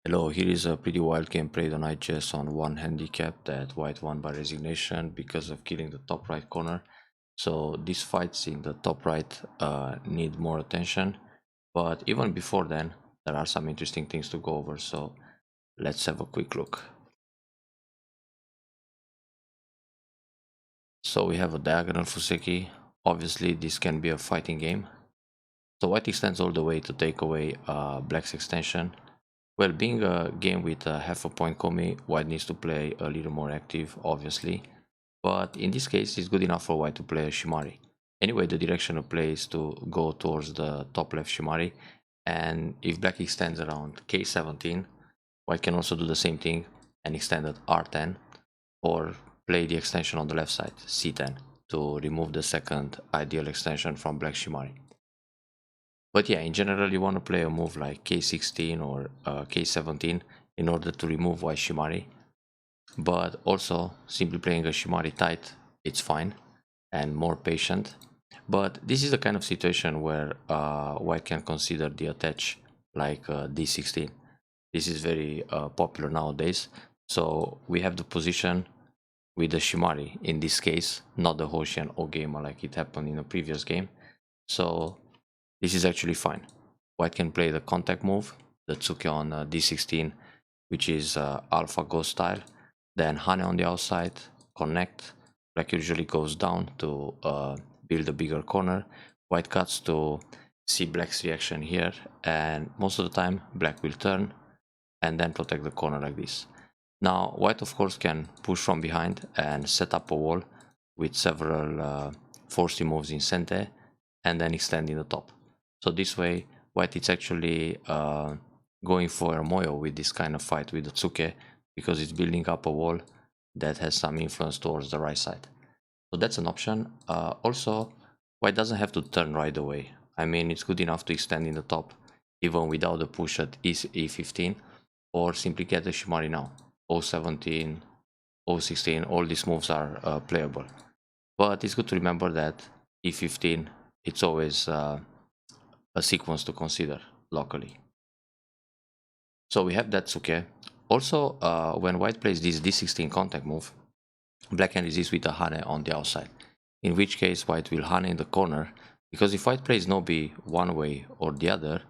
Hello, here is a pretty wild game played on IGS on one handicap that white won by resignation because of killing the top right corner. So these fights in the top right need more attention, but even before then there are some interesting things to go over, so let's have a quick look. So we have a diagonal Fuseki. Obviously this can be a fighting game. So white extends all the way to take away black's extension. Well, being a game with a half a point komi, white needs to play a little more active, obviously. But in this case, it's good enough for white to play a Shimari. Anyway, the direction of play is to go towards the top left Shimari. And if black extends around k17, white can also do the same thing and extend at r10, or play the extension on the left side, c10, to remove the second ideal extension from black Shimari. But yeah, in general, you want to play a move like k16 or k17 in order to remove white Shimari. But also, simply playing a Shimari tight, it's fine and more patient. But this is the kind of situation where white can consider the attach like d16. This is very popular nowadays. So we have the position with the Shimari in this case, not the Hoshian or Gamer like it happened in a previous game. So this is actually fine. White can play the contact move, the Tsuke on d16, which is alpha ghost style. Then Hane on the outside, connect. Black usually goes down to build a bigger corner. White cuts to see black's reaction here, and most of the time black will turn and then protect the corner like this. Now white of course can push from behind and set up a wall with several forced moves in Sente and then extend in the top. So this way white is actually going for a Moyo with this kind of fight with the Tsuke, because it's building up a wall that has some influence towards the right side. So that's an option. Also, white doesn't have to turn right away. I mean, it's good enough to extend in the top even without the push at e15, or simply get the Shimari now. 017, 016, all these moves are playable. But it's good to remember that e15, it's always a sequence to consider locally. So we have that Tsuke. Also, when white plays this d16 contact move, black can resist with a Hane on the outside. In which case white will Hane in the corner, because if white plays Nobi one way or the other,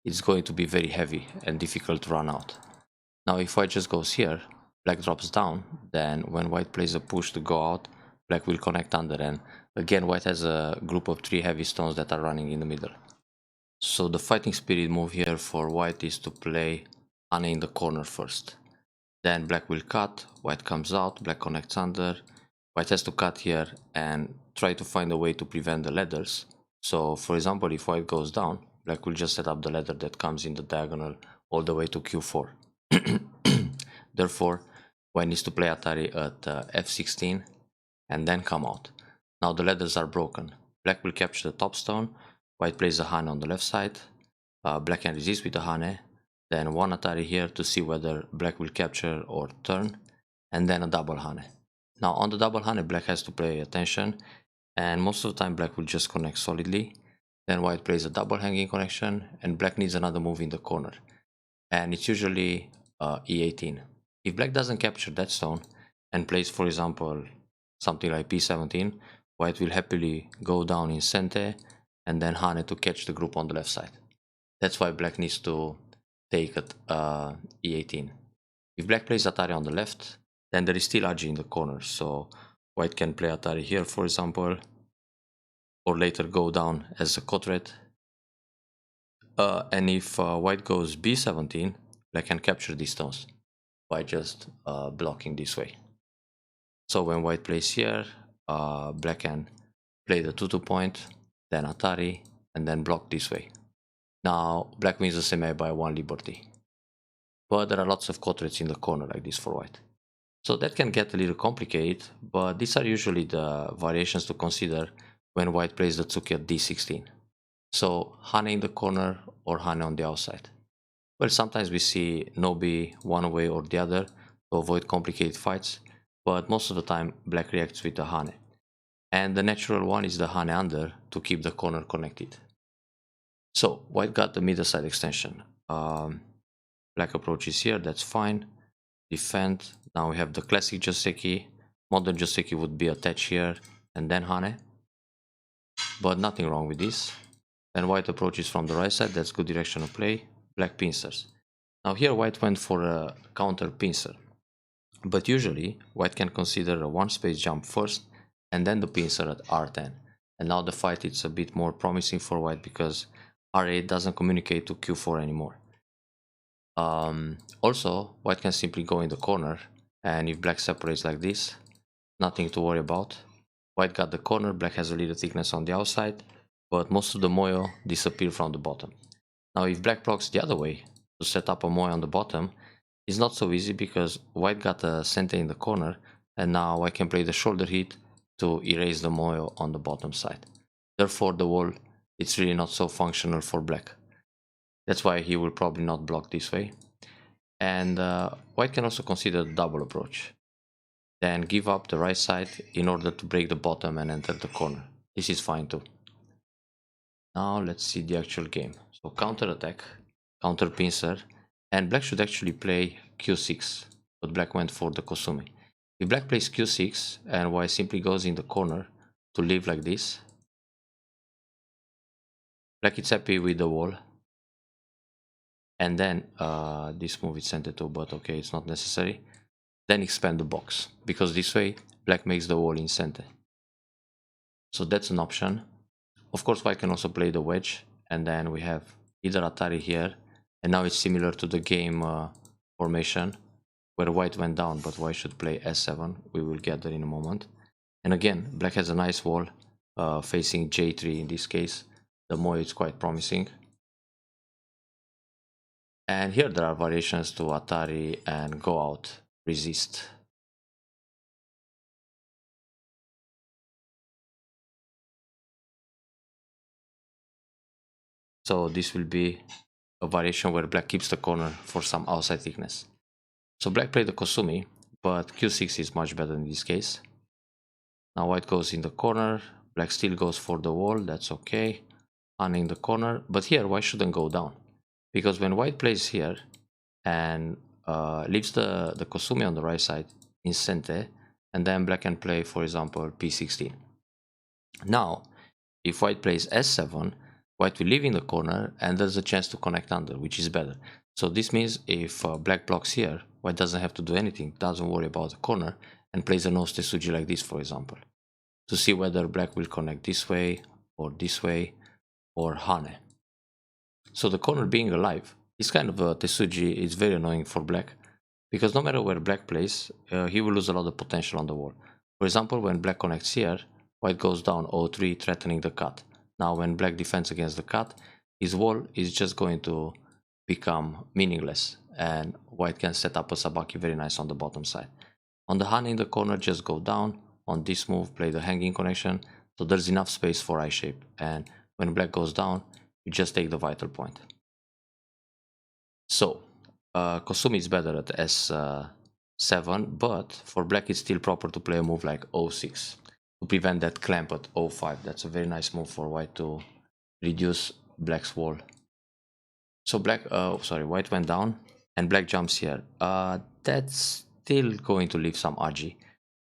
it's going to be very heavy and difficult to run out. Now if white just goes here, black drops down, then when white plays a push to go out, black will connect under, and again white has a group of 3 heavy stones that are running in the middle. So the fighting spirit move here for white is to play Hane in the corner first. Then black will cut, white comes out, black connects under, white has to cut here and try to find a way to prevent the ladders. So for example, if white goes down, black will just set up the ladder that comes in the diagonal all the way to q4. Therefore, white needs to play Atari at f16 and then come out. Now the ladders are broken. Black will capture the top stone, white plays a Hane on the left side, black can resist with the Hane, then one Atari here to see whether black will capture or turn, and then a double Hane. Now on the double Hane, black has to pay attention, and most of the time black will just connect solidly. Then white plays a double hanging connection, and black needs another move in the corner, and it's usually e18. If black doesn't capture that stone and plays, for example, something like p17, white will happily go down in Sente and then Hane to catch the group on the left side. That's why black needs to take at e18. If black plays Atari on the left, then there is still Agi in the corner, so white can play Atari here, for example, or later go down as a Kotret. And if white goes b17, black can capture these stones by just blocking this way. So when white plays here, black can play the 2-2 point, then Atari, and then block this way. Now black wins the semi by 1 liberty. But there are lots of Kotrets in the corner like this for white. So that can get a little complicated, but these are usually the variations to consider when white plays the Tsuki at d16. So Hane in the corner or Hane on the outside. Well, sometimes we see Nobi one way or the other to avoid complicated fights, but most of the time black reacts with the Hane. And the natural one is the Hane under to keep the corner connected. So white got the middle side extension. Black approaches here, that's fine. Defend. Now we have the classic Joseki. Modern Joseki would be attached here and then Hane. But nothing wrong with this. Then white approaches from the right side, that's good direction of play. Black pincers. Now here white went for a counter pincer. But usually white can consider a one space jump first and then the pincer at R10. And now the fight is a bit more promising for white because R8 doesn't communicate to Q4 anymore. Also, white can simply go in the corner, and if black separates like this, nothing to worry about. White got the corner, black has a little thickness on the outside, but most of the moyo disappear from the bottom. Now if black blocks the other way to set up a moyo on the bottom, it's not so easy because white got a center in the corner, and now I can play the shoulder hit to erase the moyo on the bottom side. Therefore the wall, it's really not so functional for black. That's why he will probably not block this way. And white can also consider the double approach. Then give up the right side in order to break the bottom and enter the corner. This is fine too. Now let's see the actual game. So counter attack, counter pincer, and black should actually play Q6, but black went for the Kosumi. If black plays Q6 and white simply goes in the corner to leave like this, black is happy with the wall. And then this move is center too, but okay, it's not necessary. Then expand the box, because this way black makes the wall in center. So that's an option. Of course white can also play the wedge, and then we have either Atari here, and now it's similar to the game formation where white went down, but white should play S7. We will get there in a moment. And again, black has a nice wall facing J3 in this case. The moyo is quite promising. And here there are variations to Atari and go out, resist. So this will be a variation where black keeps the corner for some outside thickness. So black played the Kosumi, but Q6 is much better in this case. Now white goes in the corner, black still goes for the wall, that's okay. In the corner, but here white shouldn't go down. Because when white plays here and leaves the Kosumi on the right side in center, and then black can play, for example, P16. Now, if white plays S7, white will leave in the corner and there's a chance to connect under, which is better. So this means if black blocks here, white doesn't have to do anything, doesn't worry about the corner, and plays a nose Tetsuji like this, for example, to see whether black will connect this way or Hane. So the corner being alive, this kind of Tetsuji is very annoying for black, because no matter where black plays, he will lose a lot of potential on the wall. For example, when black connects here, white goes down 0-3, threatening the cut. Now when black defends against the cut, his wall is just going to become meaningless, and white can set up a sabaki very nice on the bottom side. On the Hane in the corner, just go down. On this move, play the hanging connection, so there's enough space for I shape, and when black goes down, you just take the vital point. So Kosumi is better at S7, but for black it's still proper to play a move like O6 to prevent that clamp at O5. That's a very nice move for white to reduce black's wall. So white went down and black jumps here. That's still going to leave some Aji.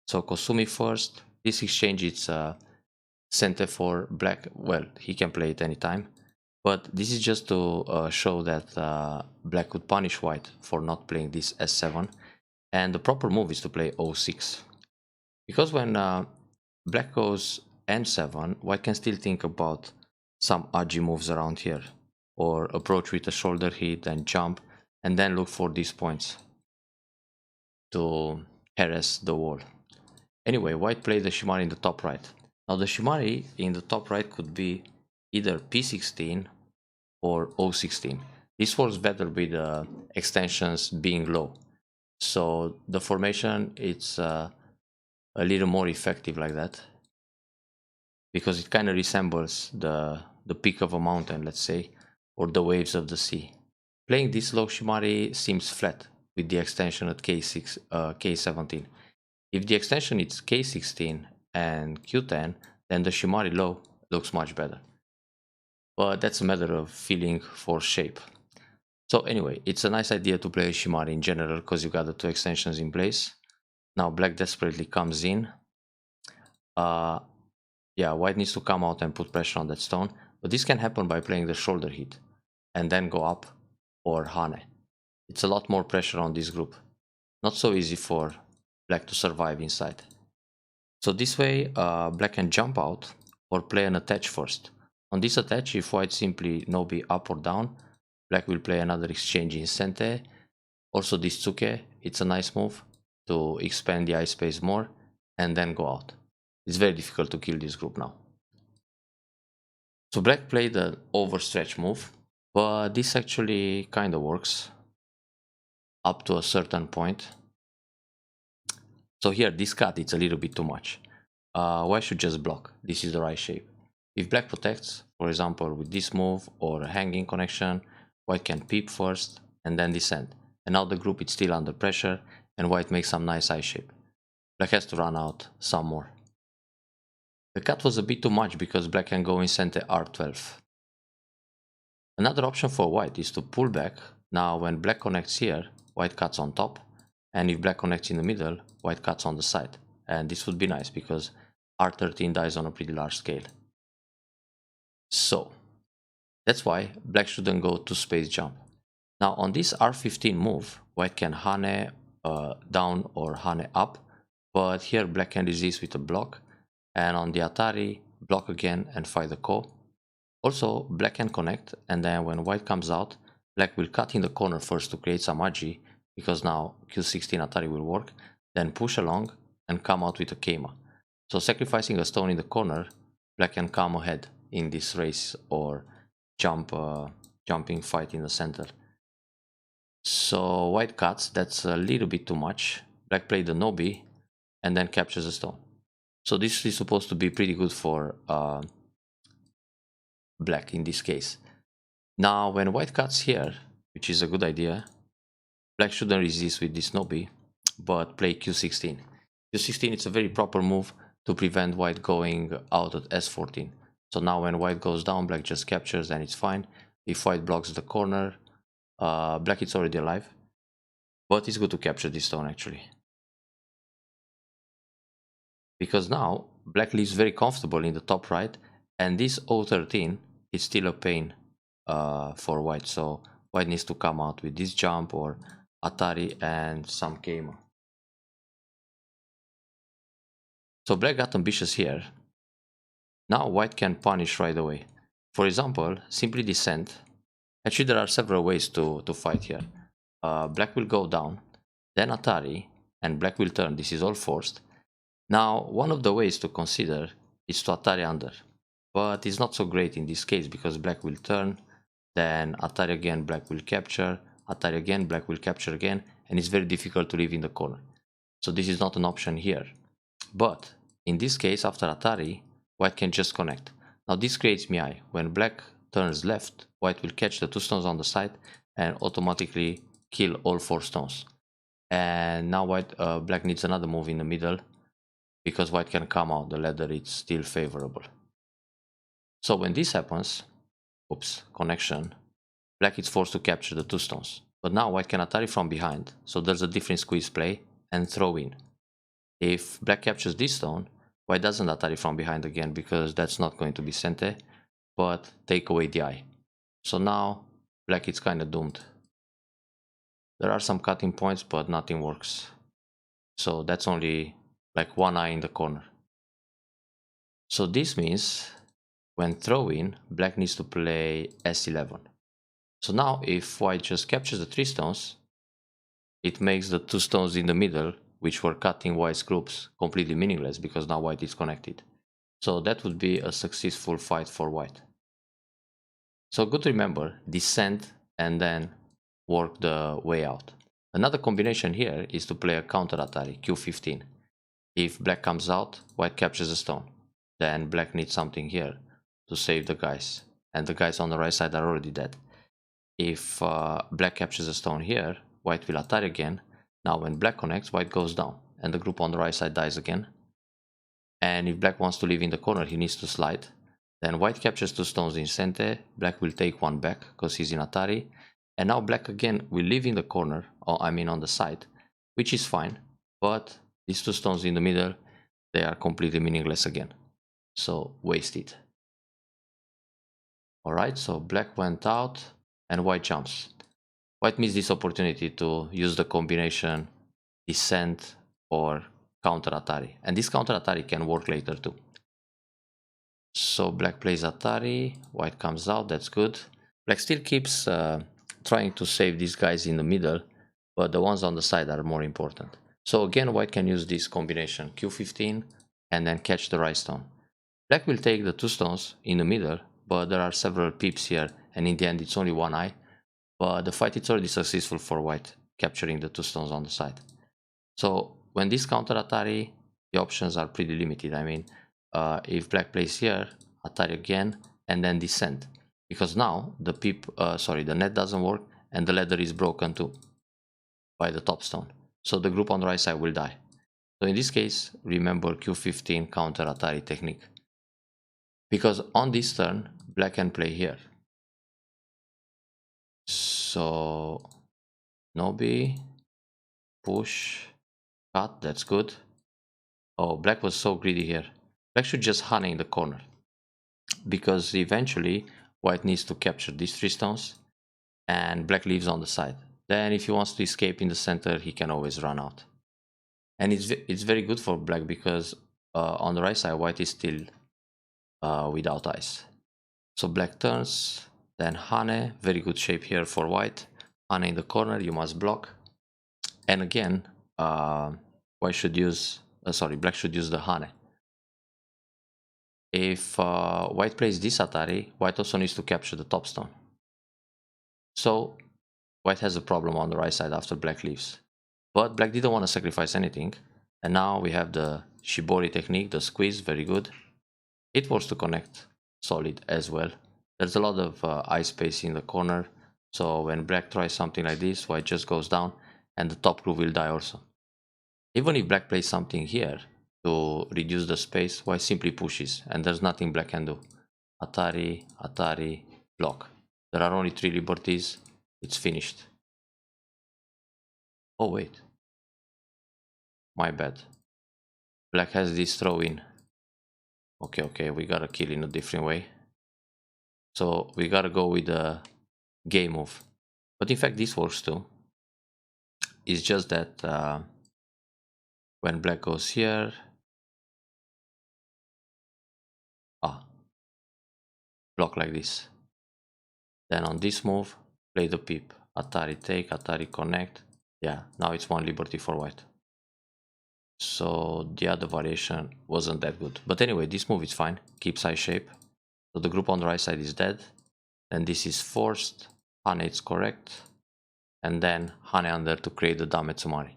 So Kosumi first. This exchange is center for black. Well, he can play it anytime. But this is just to show that black could punish white for not playing this S7. And the proper move is to play O6. Because when black goes N7, white can still think about some Aji moves around here. Or approach with a shoulder hit and jump, and then look for these points to harass the wall. Anyway, white played the Shimari in the top right. Now the Shimari in the top right could be either P16 or O16. This works better with extensions being low. So the formation, it's a little more effective like that, because it kind of resembles the peak of a mountain, let's say, or the waves of the sea. Playing this low Shimari seems flat with the extension at K17. If the extension is K16 and Q10, then the Shimari low looks much better. But that's a matter of feeling for shape. So anyway, it's a nice idea to play Shimari in general because you got the two extensions in place. Now black desperately comes in. Yeah, white needs to come out and put pressure on that stone, but this can happen by playing the shoulder hit and then go up or Hane. It's a lot more pressure on this group. Not so easy for black to survive inside. So this way black can jump out or play an attach first. On this attach, if white simply no be up or down, black will play another exchange in Sente. Also this Tsuke, it's a nice move to expand the eye space more and then go out. It's very difficult to kill this group now. So black played an overstretch move, but this actually kind of works up to a certain point. So here, this cut, it's a little bit too much. White should just block. This is the right shape. If black protects, for example, with this move or a hanging connection, white can peep first and then descend. And now the group is still under pressure and white makes some nice eye shape. Black has to run out some more. The cut was a bit too much because black can go in center R12. Another option for white is to pull back. Now when black connects here, white cuts on top, and if black connects in the middle, white cuts on the side. And this would be nice because R13 dies on a pretty large scale. So that's why black shouldn't go to space jump. Now on this R15 move, white can Hane down or Hane up, but here black can resist with a block, and on the Atari, block again and fight the Ko. Also, black can connect, and then when white comes out, black will cut in the corner first to create some agi, because now Q16 Atari will work, then push along and come out with a Keima. So sacrificing a stone in the corner, black can come ahead in this race or jumping fight in the center. So white cuts, that's a little bit too much. Black played the Nobi and then captures the stone. So this is supposed to be pretty good for black in this case. Now when white cuts here, which is a good idea, black shouldn't resist with this Nobi, but play Q16. Q16 is a very proper move to prevent white going out at S14. So now when white goes down, black just captures and it's fine. If white blocks the corner, black is already alive, but it's good to capture this stone actually. Because now black lives very comfortable in the top right, and this O13 is still a pain for white, so white needs to come out with this jump or Atari and some Keima. So black got ambitious here. Now white can punish right away. For example, simply descend. Actually there are several ways to fight here. Black will go down, then Atari, and black will turn. This is all forced. Now one of the ways to consider is to Atari under, but it's not so great in this case because black will turn, then Atari again, black will capture, Atari again, black will capture again, and it's very difficult to leave in the corner. So this is not an option here. But in this case, after Atari, white can just connect. Now this creates Miai. When black turns left, white will catch the two stones on the side and automatically kill all four stones. And now black needs another move in the middle, because white can come out, the ladder is still favorable. So when this happens, oops, connection, black is forced to capture the two stones. But now white can Atari from behind, so there's a different squeeze play and throw in. If black captures this stone, white doesn't Atari from behind again because that's not going to be Sente, but take away the eye. So now black is kind of doomed. There are some cutting points, but nothing works. So that's only like one eye in the corner. So this means when throwing, black needs to play S11. So now if white just captures the three stones, it makes the two stones in the middle, which were cutting white's groups, completely meaningless because now white is connected. So that would be a successful fight for white. So good to remember, descend and then work the way out. Another combination here is to play a counter Atari, Q15. If black comes out, white captures a stone. Then black needs something here to save the guys. And the guys on the right side are already dead. If black captures a stone here, white will Atari again. Now when black connects, white goes down. And the group on the right side dies again. And if black wants to live in the corner, he needs to slide. Then white captures two stones in Sente. Black will take one back because he's in Atari. And now black again will live in the corner, or I mean on the side, which is fine, but these two stones in the middle, they are completely meaningless again, so wasted. Alright, so black went out and white jumps. White missed this opportunity to use the combination descent or counter Atari, and this counter Atari can work later too. So black plays Atari, white comes out, that's good. Black still keeps trying to save these guys in the middle, but the ones on the side are more important. So again, white can use this combination, Q15, and then catch the right stone. Black will take the two stones in the middle, but there are several pips here, and in the end it's only one eye. But the fight is already successful for white, capturing the two stones on the side. So when this counter Atari, the options are pretty limited. I mean, if black plays here, Atari again, and then descent, because now the the net doesn't work, and the ladder is broken too by the top stone. So the group on the right side will die. So in this case, remember Q15 counter Atari technique, because on this turn, black can play here. So Nobi, push, cut, that's good. Oh, black was so greedy here. Black should just honey in the corner, because eventually white needs to capture these three stones and black leaves on the side. Then if he wants to escape in the center, he can always run out. And it's very good for black, because on the right side white is still without ice. So black turns, then Hane, very good shape here for white. Hane in the corner, you must block. And again, black should use the Hane. If white plays this Atari, white also needs to capture the top stone. So white has a problem on the right side after black leaves. But black didn't want to sacrifice anything. And now we have the Shibori technique, the squeeze, very good. It works to connect solid as well. There's a lot of eye space in the corner. So when black tries something like this, white just goes down and the top groove will die also. Even if black plays something here to reduce the space, white simply pushes and there's nothing black can do. Atari, Atari, block. There are only 3 liberties, it's finished. Oh wait, my bad. Black has this throw in. Okay, we gotta kill in a different way. So we gotta go with the game move. But in fact this works too. It's just that when black goes here, block like this. Then on this move, play the pip. Atari take, Atari connect. Yeah, now it's 1 liberty for white. So the other variation wasn't that good. But anyway, this move is fine. Keeps eye shape. So the group on the right side is dead. And this is forced. Hane is correct. And then Hane under to create the Dame Tsumari.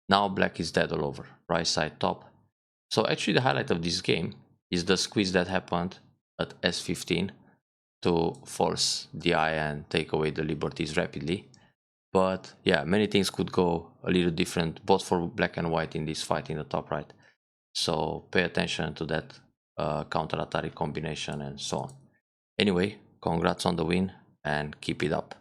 Now black is dead all over. Right side top. So actually the highlight of this game is the squeeze that happened at S15 to force the eye and take away the liberties rapidly. But yeah, many things could go a little different both for black and white in this fight in the top right. So pay attention to that counter Atari combination and so on. Anyway, congrats on the win and keep it up.